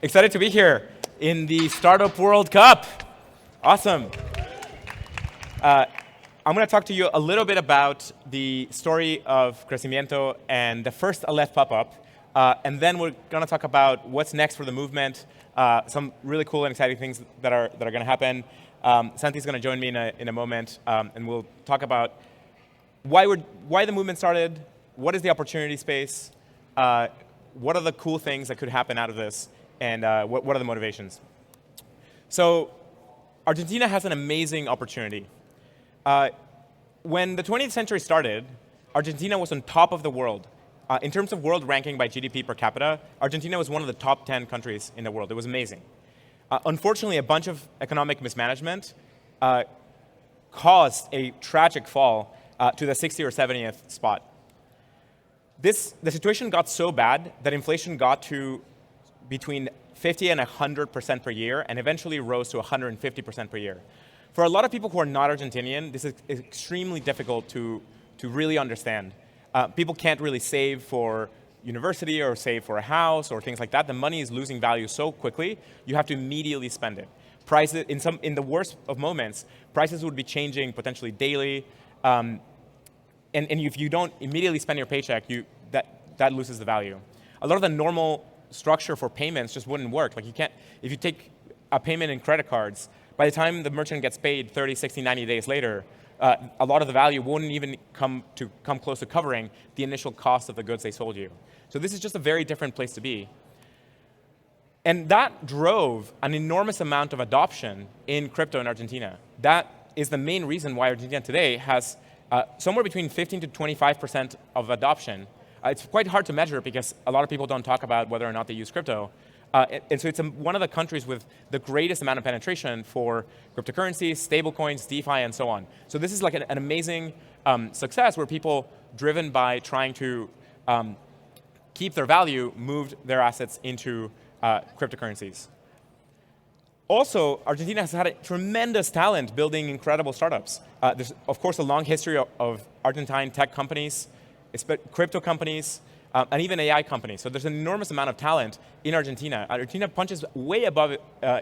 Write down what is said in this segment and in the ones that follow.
Excited to be here in the Startup World Cup. Awesome. I'm going to talk to you a little bit about the story of Crecimiento and the first Aleph pop-up. And then we're going to talk about what's next for the movement, some really cool and exciting things that are going to happen. Santi's going to join me in a moment, and we'll talk about why the movement started, what is the opportunity space, what are the cool things that could happen out of this, and what are the motivations. So Argentina has an amazing opportunity. When the 20th century started, Argentina was on top of the world. In terms of world ranking by GDP per capita, Argentina was one of the top 10 countries in the world. It was amazing. Unfortunately, a bunch of economic mismanagement caused a tragic fall to the 60th or 70th spot. The situation got so bad that inflation got to between 50 and 100% per year, and eventually rose to 150% per year. For a lot of people who are not Argentinian, this is extremely difficult to really understand. People can't really save for university or save for a house or things like that. The money is losing value so quickly, you have to immediately spend it. Prices, in the worst of moments, prices would be changing potentially daily. And if you don't immediately spend your paycheck, that loses the value. A lot of the normal structure for payments just wouldn't work. Like if you take a payment in credit cards, by the time the merchant gets paid 30, 60, 90 days later, a lot of the value wouldn't even come close to covering the initial cost of the goods they sold you. So this is just a very different place to be. And that drove an enormous amount of adoption in crypto in Argentina. That is the main reason why Argentina today has somewhere between 15 to 25% of adoption. It's quite hard to measure because a lot of people don't talk about whether or not they use crypto. And so it's one of the countries with the greatest amount of penetration for cryptocurrencies, stablecoins, DeFi, and so on. So this is like an amazing success where people driven by trying to keep their value moved their assets into cryptocurrencies. Also, Argentina has had a tremendous talent building incredible startups. There's, of course, a long history of Argentine tech companies, crypto companies, and even AI companies. So there's an enormous amount of talent in Argentina. Argentina punches way above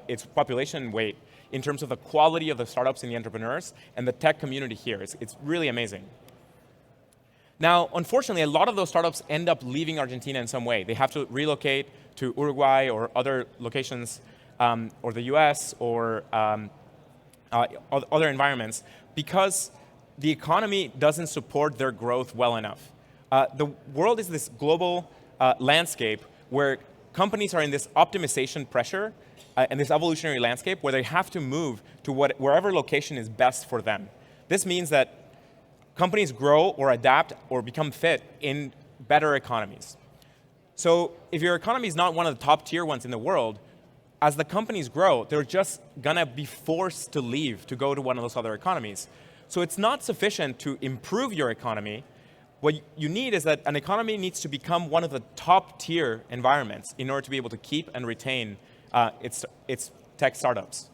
its population weight in terms of the quality of the startups and the entrepreneurs and the tech community here. It's really amazing. Now, unfortunately, a lot of those startups end up leaving Argentina in some way. They have to relocate to Uruguay or other locations, or the US, or other environments, because the economy doesn't support their growth well enough. The world is this global landscape where companies are in this optimization pressure and this evolutionary landscape where they have to move to wherever location is best for them. This means that companies grow or adapt or become fit in better economies. So if your economy is not one of the top tier ones in the world, as the companies grow, they're just gonna be forced to leave to go to one of those other economies. So it's not sufficient to improve your economy. What you need is that an economy needs to become one of the top tier environments in order to be able to keep and retain its tech startups.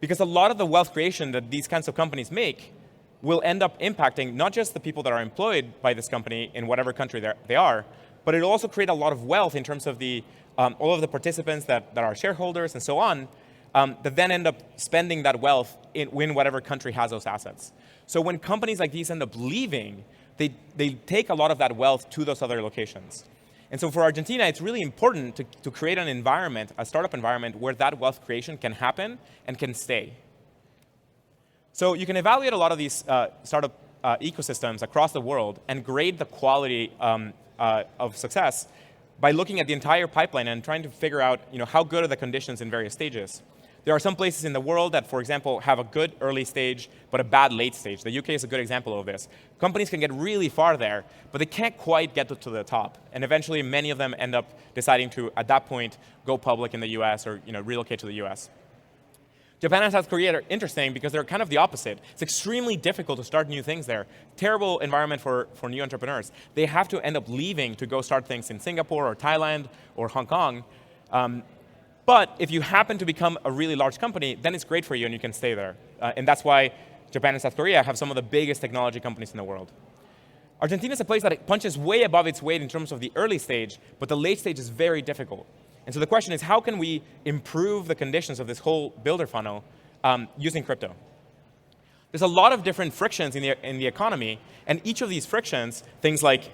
Because a lot of the wealth creation that these kinds of companies make will end up impacting not just the people that are employed by this company in whatever country they are, but it'll also create a lot of wealth in terms of all of the participants that are shareholders and so on, that then end up spending that wealth in whatever country has those assets. So when companies like these end up leaving, they take a lot of that wealth to those other locations. And so for Argentina, it's really important to create an environment, a startup environment, where that wealth creation can happen and can stay. So you can evaluate a lot of these startup ecosystems across the world and grade the quality of success by looking at the entire pipeline and trying to figure out how good are the conditions in various stages. There are some places in the world that, for example, have a good early stage, but a bad late stage. The UK is a good example of this. Companies can get really far there, but they can't quite get to the top. And eventually, many of them end up deciding to, at that point, go public in the US or relocate to the US. Japan and South Korea are interesting because they're kind of the opposite. It's extremely difficult to start new things there. Terrible environment for new entrepreneurs. They have to end up leaving to go start things in Singapore or Thailand or Hong Kong. But if you happen to become a really large company, then it's great for you and you can stay there. And that's why Japan and South Korea have some of the biggest technology companies in the world. Argentina is a place that punches way above its weight in terms of the early stage, but the late stage is very difficult. And so the question is, how can we improve the conditions of this whole builder funnel using crypto? There's a lot of different frictions in the economy, and each of these frictions, things like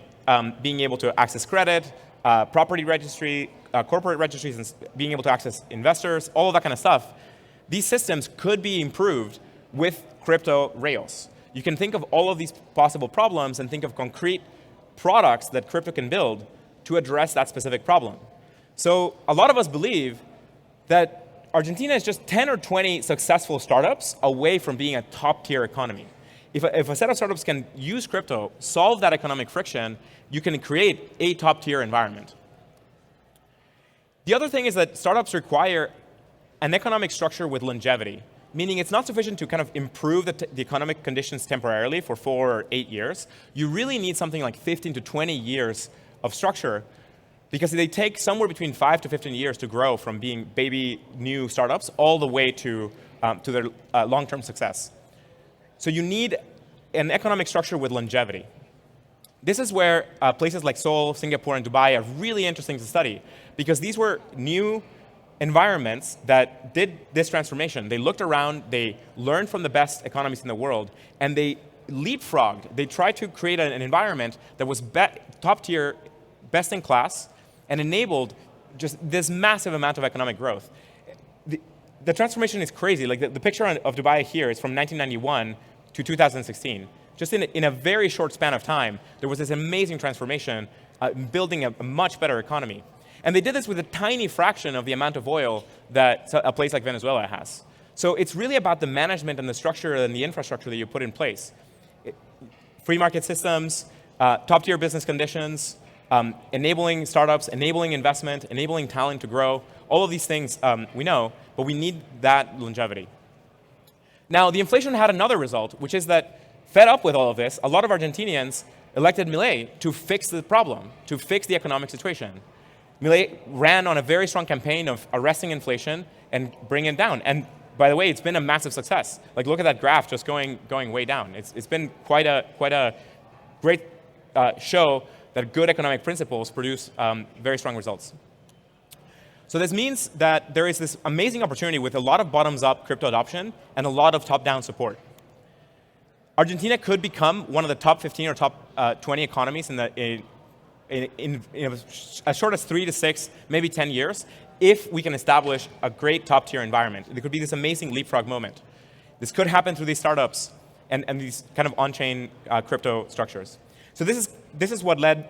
being able to access credit, property registry, corporate registries, and being able to access investors, all of that kind of stuff, these systems could be improved with crypto rails. You can think of all of these possible problems and think of concrete products that crypto can build to address that specific problem. So a lot of us believe that Argentina is just 10 or 20 successful startups away from being a top-tier economy. If a set of startups can use crypto, solve that economic friction, you can create a top-tier environment. The other thing is that startups require an economic structure with longevity, meaning it's not sufficient to kind of improve the economic conditions temporarily for 4 or 8 years. You really need something like 15 to 20 years of structure, because they take somewhere between 5 to 15 years to grow from being baby new startups all the way to their long-term success. So you need an economic structure with longevity. This is where places like Seoul, Singapore, and Dubai are really interesting to study, because these were new environments that did this transformation. They looked around, they learned from the best economies in the world, and they leapfrogged. They tried to create an environment that was top tier, best in class, and enabled just this massive amount of economic growth. The transformation is crazy. Like the picture of Dubai here is from 1991 to 2016. Just in a very short span of time, there was this amazing transformation, building a much better economy. And they did this with a tiny fraction of the amount of oil that a place like Venezuela has. So it's really about the management and the structure and the infrastructure that you put in place. Free market systems, top-tier business conditions, enabling startups, enabling investment, enabling talent to grow. All of these things we know, but we need that longevity. Now, the inflation had another result, which is that, fed up with all of this, a lot of Argentinians elected Milei to fix the problem, to fix the economic situation. Milei ran on a very strong campaign of arresting inflation and bringing it down. And by the way, it's been a massive success. Like, look at that graph just going way down. It's been quite a great show that good economic principles produce very strong results. So this means that there is this amazing opportunity with a lot of bottoms-up crypto adoption and a lot of top-down support. Argentina could become one of the top 15 or top 20 economies in as short as 3 to 6, maybe 10 years, if we can establish a great top-tier environment. There could be this amazing leapfrog moment. This could happen through these startups and these kind of on-chain crypto structures. So this is what led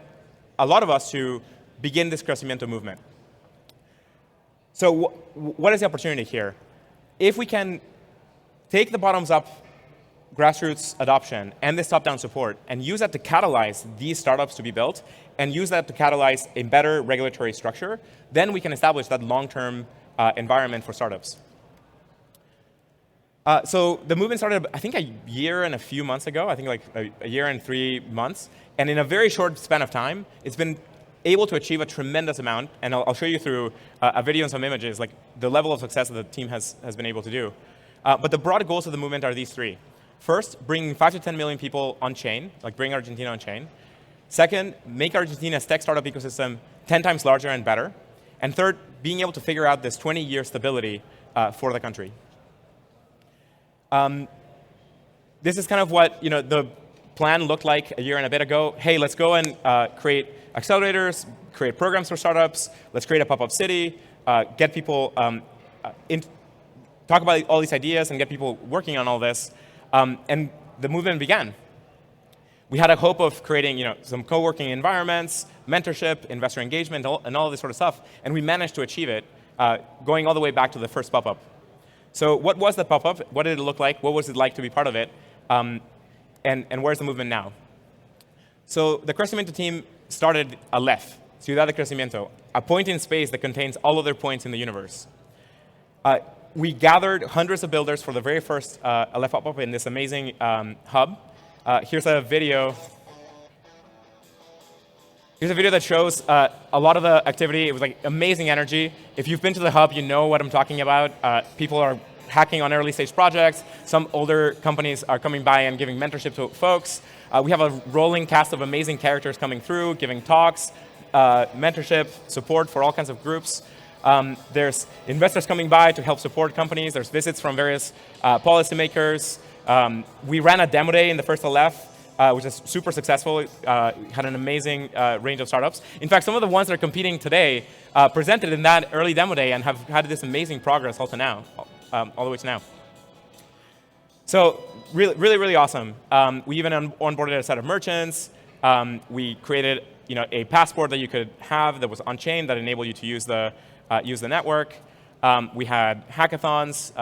a lot of us to begin this Crecimiento movement. So what is the opportunity here? If we can take the bottoms-up grassroots adoption and this top-down support and use that to catalyze these startups to be built and use that to catalyze a better regulatory structure, then we can establish that long-term environment for startups. So the movement started, I think, a year and a few months ago, I think like a year and 3 months. And in a very short span of time, it's been able to achieve a tremendous amount. And I'll show you through a video and some images, like the level of success that the team has been able to do. But the broad goals of the movement are these three. First, bring 5 to 10 million people on chain, like bring Argentina on chain. Second, make Argentina's tech startup ecosystem 10 times larger and better. And third, being able to figure out this 20-year stability for the country. This is kind of what the plan looked like a year and a bit ago. Hey, let's go and create accelerators, create programs for startups. Let's create a pop-up city, get people talk about all these ideas and get people working on all this. And the movement began. We had a hope of creating some co-working environments, mentorship, investor engagement, and all this sort of stuff. And we managed to achieve it, going all the way back to the first pop-up. So what was the pop-up? What did it look like? What was it like to be part of it? And where's the movement now? So the Crecimiento team started Aleph, Ciudad de Crecimiento, a point in space that contains all other points in the universe. We gathered hundreds of builders for the very first Aleph pop-up in this amazing hub. Here's a video. Here's a video that shows a lot of the activity. It was like amazing energy. If you've been to the hub, you know what I'm talking about. People are hacking on early stage projects. Some older companies are coming by and giving mentorship to folks. We have a rolling cast of amazing characters coming through, giving talks, mentorship, support for all kinds of groups. There's investors coming by to help support companies. There's visits from various policymakers. We ran a demo day in the first LF, which is super successful. Had an amazing range of startups. In fact, some of the ones that are competing today presented in that early demo day and have had this amazing progress all to now, all the way to now. So really, really, really awesome. We even onboarded a set of merchants. We created a passport that you could have that was on-chain that enabled you to use the network. We had hackathons,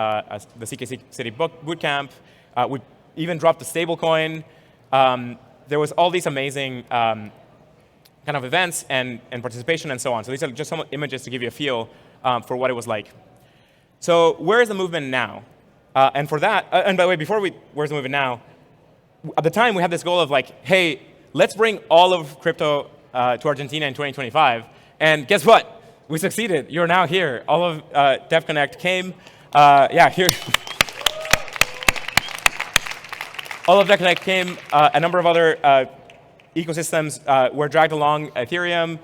the CKC City Bootcamp. We even dropped a stablecoin. There was all these amazing kind of events and participation and so on. So these are just some images to give you a feel for what it was like. So where is the movement now? And for that, and by the way, where's the movement now? At the time, we had this goal of like, hey, let's bring all of crypto to Argentina in 2025. And guess what? We succeeded. You're now here. All of Devconnect came. Here. All of Devconnect came. A number of other ecosystems were dragged along. Ethereum,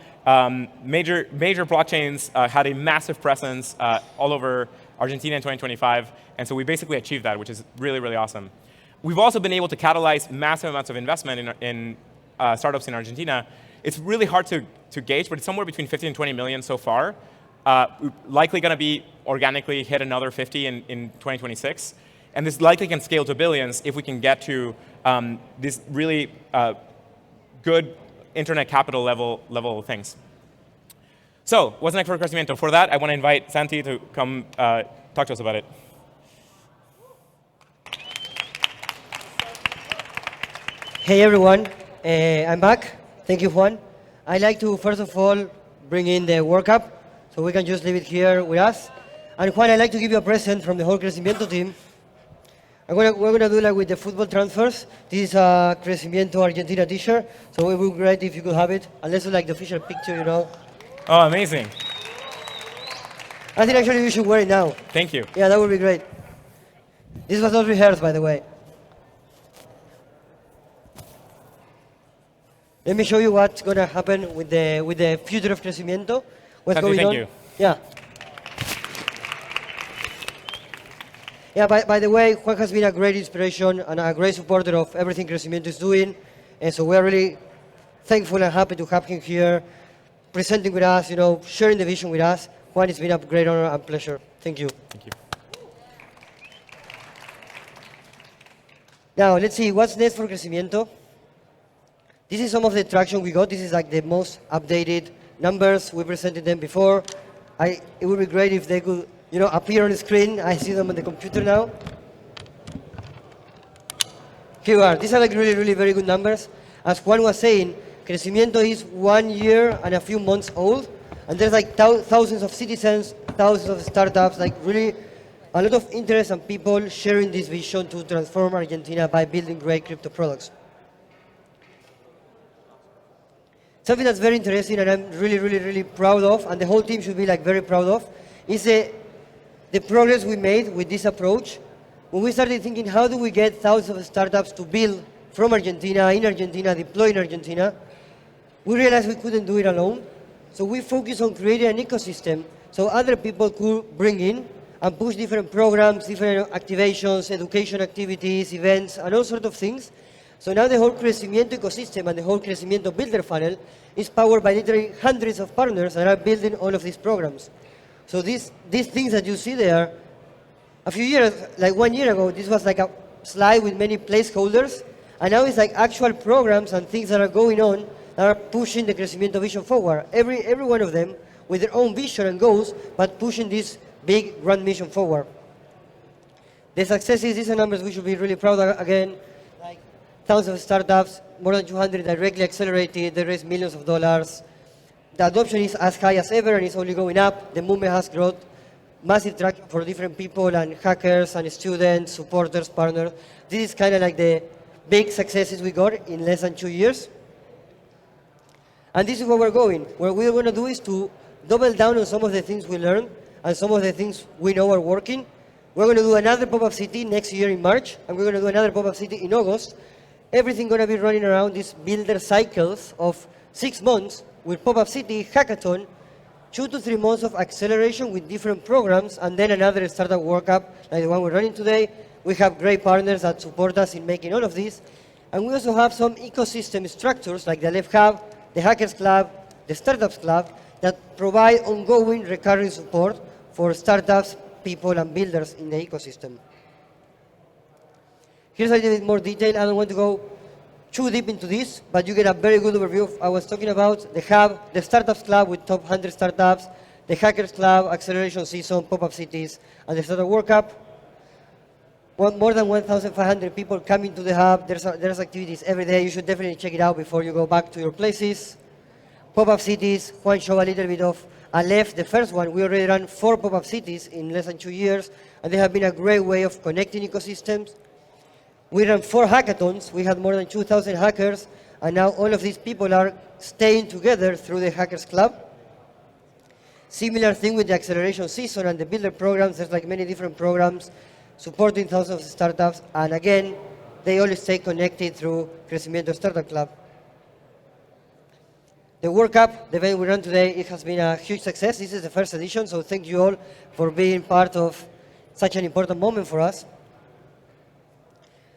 major blockchains had a massive presence all over Argentina in 2025. And so we basically achieved that, which is really, really awesome. We've also been able to catalyze massive amounts of investment in startups in Argentina. It's really hard to gauge, but it's somewhere between 50 and 20 million so far. Likely going to be organically hit another 50 in 2026. And this likely can scale to billions if we can get to these really good internet capital level things. So what's next for Crecimiento? For that, I want to invite Santi to come talk to us about it. Hey everyone, I'm back. Thank you, Juan. I'd like to first of all bring in the World Cup, so we can just leave it here with us. And Juan, I'd like to give you a present from the whole Crecimiento team. We're gonna do like with the football transfers. This is a Crecimiento Argentina t-shirt, so it would be great if you could have it. And let's do like the official picture, Oh, amazing. I think actually you should wear it now. Thank you. Yeah, that would be great. This was not rehearsed, by the way. Let me show you what's going to happen with the future of Crecimiento. What's going on? Thank you. Yeah. Yeah, by the way, Juan has been a great inspiration and a great supporter of everything Crecimiento is doing. And so we're really thankful and happy to have him here, presenting with us, sharing the vision with us. Juan, it's been a great honor and pleasure. Thank you. Thank you. Now, let's see, what's next for Crecimiento? This is some of the traction we got. This is like the most updated numbers. We presented them before. It would be great if they could, appear on the screen. I see them on the computer now. Here we are. These are like really, really very good numbers. As Juan was saying, Crecimiento is 1 year and a few months old. And there's like thousands of citizens, thousands of startups, like really a lot of interest and people sharing this vision to transform Argentina by building great crypto products. Something that's very interesting and I'm really, really, really proud of, and the whole team should be like very proud of, is the progress we made with this approach. When we started thinking, how do we get thousands of startups to build from Argentina, in Argentina, deploy in Argentina, we realized we couldn't do it alone. So we focused on creating an ecosystem so other people could bring in and push different programs, different activations, education activities, events, and all sorts of things. So now the whole Crecimiento ecosystem and the whole Crecimiento builder funnel is powered by literally hundreds of partners that are building all of these programs. So these things that you see there, a few years, like 1 year ago, this was like a slide with many placeholders, and now it's like actual programs and things that are going on that are pushing the Crecimiento vision forward. Every one of them with their own vision and goals, but pushing this big grand mission forward. The successes, these are numbers we should be really proud of again. Like thousands of startups, more than 200 directly accelerated, they raised millions of dollars. The adoption is as high as ever and it's only going up. The movement has grown. Massive traction for different people and hackers and students, supporters, partners. This is kind of like the big successes we got in less than 2 years. And this is where we're going. What we're going to do is to double down on some of the things we learned and some of the things we know are working. We're going to do another pop-up city next year in March, and we're going to do another pop-up city in August. Everything going to be running around these builder cycles of 6 months with pop-up city, hackathon, 2 to 3 months of acceleration with different programs, and then another startup World Cup like the one we're running today. We have great partners that support us in making all of this. And we also have some ecosystem structures like the Dev Hub, the Hackers Club, the Startups Club that provide ongoing recurring support for startups, people, and builders in the ecosystem. Here's a little bit more detail. I don't want to go too deep into this, but you get a very good overview of what I was talking about. The Hub, the Startups Club with top 100 startups, the Hackers Club, Acceleration Season, Pop-Up Cities, and the Startup World Cup. More than 1,500 people coming to the Hub. There's activities every day. You should definitely check it out before you go back to your places. Pop-Up Cities, Juan showed a little bit of Aleph, the first one. We already ran 4 pop-up cities in less than 2 years, and they have been a great way of connecting ecosystems. We ran 4 hackathons. We had more than 2,000 hackers, and now all of these people are staying together through the Hackers Club. Similar thing with the acceleration season and the builder programs. There's like many different programs supporting thousands of startups, and again, they all stay connected through Crecimiento Startup Club. The World Cup, the event we run today, it has been a huge success. This is the first edition, so thank you all for being part of such an important moment for us.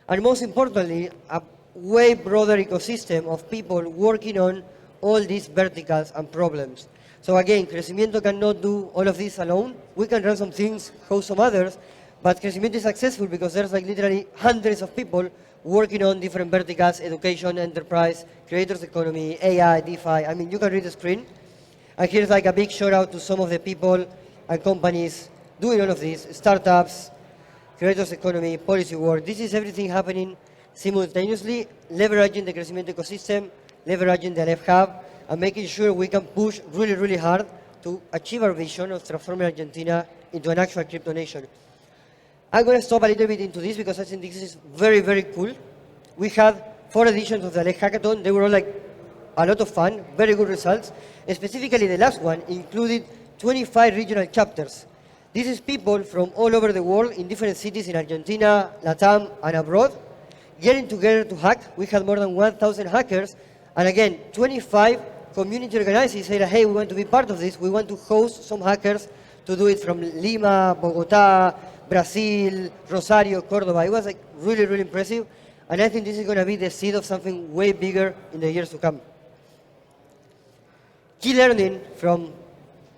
And most importantly, a way broader ecosystem of people working on all these verticals and problems. So again, Crecimiento cannot do all of this alone. We can run some things, host some others, but Crecimiento is successful because there's like literally hundreds of people working on different verticals: education, enterprise, creators economy, AI, DeFi. I mean, you can read the screen. And here's like a big shout out to some of the people and companies doing all of this: startups, creators economy, policy work. This is everything happening simultaneously, leveraging the Crecimiento ecosystem, leveraging the Aleph Hub, and making sure we can push really, really hard to achieve our vision of transforming Argentina into an actual crypto nation. I'm going to stop a little bit into this because I think this is very, very cool. We had 4 editions of the Aleph Hackathon. They were all like a lot of fun, very good results. And specifically, the last one included 25 regional chapters. This is people from all over the world in different cities in Argentina, Latam, and abroad, getting together to hack. We had more than 1,000 hackers. And again, 25 community organizers said, hey, we want to be part of this. We want to host some hackers to do it from Lima, Bogota, Brazil, Rosario, Cordoba. It was like really, really impressive. And I think this is going to be the seed of something way bigger in the years to come. Key learning from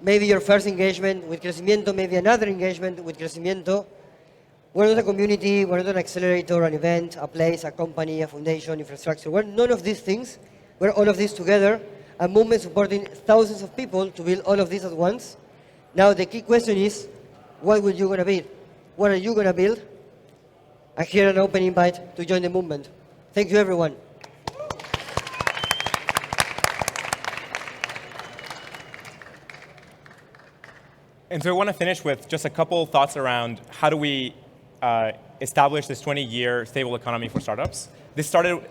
maybe your first engagement with Crecimiento, maybe another engagement with Crecimiento. We're not a community, we're not an accelerator, an event, a place, a company, a foundation, infrastructure. We're none of these things. We're all of this together. A movement supporting thousands of people to build all of this at once. Now the key question is, what will you going to build? What are you going to build? And here an open invite to join the movement. Thank you, everyone. And so I want to finish with just a couple thoughts around how do we establish this 20-year stable economy for startups. This started,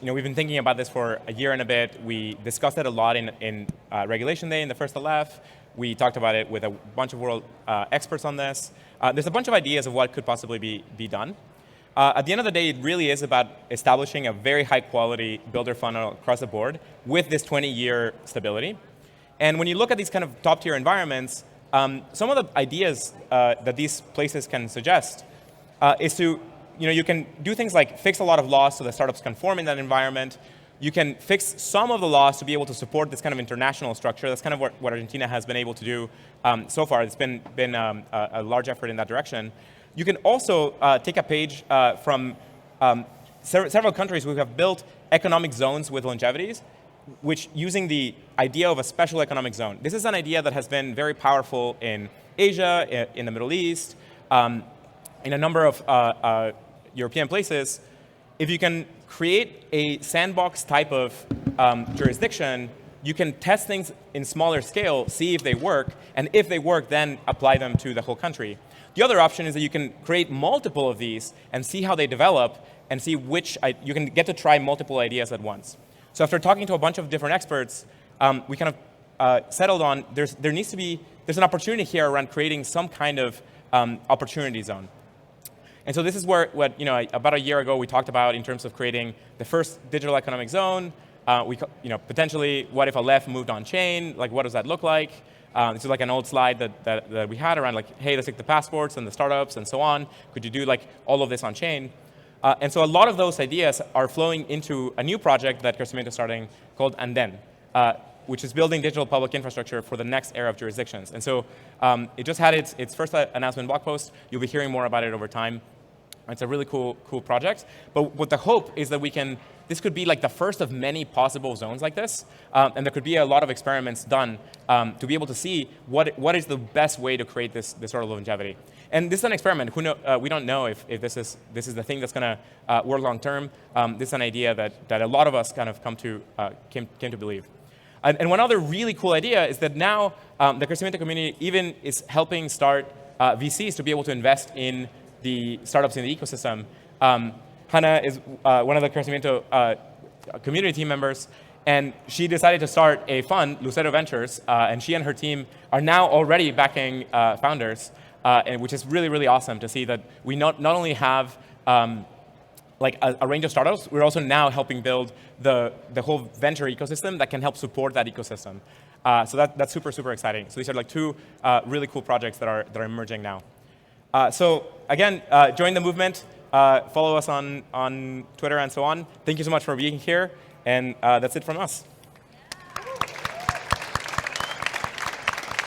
we've been thinking about this for a year and a bit. We discussed it a lot in Regulation Day in the first Aleph. We talked about it with a bunch of world experts on this. There's a bunch of ideas of what could possibly be done. At the end of the day, it really is about establishing a very high-quality builder funnel across the board with this 20-year stability. And when you look at these kind of top-tier environments, some of the ideas that these places can suggest is to, you can do things like fix a lot of laws so that startups conform in that environment. You can fix some of the laws to be able to support this kind of international structure. That's kind of what Argentina has been able to do so far. It's been a large effort in that direction. You can also take a page from several countries who have built economic zones with longevities, which using the idea of a special economic zone. This is an idea that has been very powerful in Asia, in the Middle East, in a number of European places. If you can create a sandbox type of jurisdiction, you can test things in smaller scale, see if they work, and if they work, then apply them to the whole country. The other option is that you can create multiple of these and see how they develop and see which, you can get to try multiple ideas at once. So after talking to a bunch of different experts, we kind of settled on there's an opportunity here around creating some kind of opportunity zone. And so this is what about a year ago we talked about in terms of creating the first digital economic zone. Potentially, what if Aleph moved on chain? Like, what does that look like? This is like an old slide that we had around like, hey, let's take the passports and the startups and so on. Could you do like all of this on chain? And so a lot of those ideas are flowing into a new project that Crecimiento is starting called Anden, which is building digital public infrastructure for the next era of jurisdictions. And so it just had its first announcement blog post. You'll be hearing more about it over time. It's a really cool project. But what the hope is that this could be like the first of many possible zones like this. And there could be a lot of experiments done to be able to see what is the best way to create this sort of longevity. And this is an experiment. We don't know if this is the thing that's going to work long term. This is an idea that a lot of us kind of came to believe. And one other really cool idea is that now the Crecimiento community even is helping start VCs to be able to invest in the startups in the ecosystem. Hannah is one of the Crecimiento community team members, and she decided to start a fund, Lucero Ventures, and she and her team are now already backing founders, and which is really, really awesome to see that we not only have like a range of startups, we're also now helping build the whole venture ecosystem that can help support that ecosystem. So that's super, super exciting. So these are like two really cool projects that are emerging now. So again, join the movement, follow us on Twitter and so on. Thank you so much for being here, and that's it from us.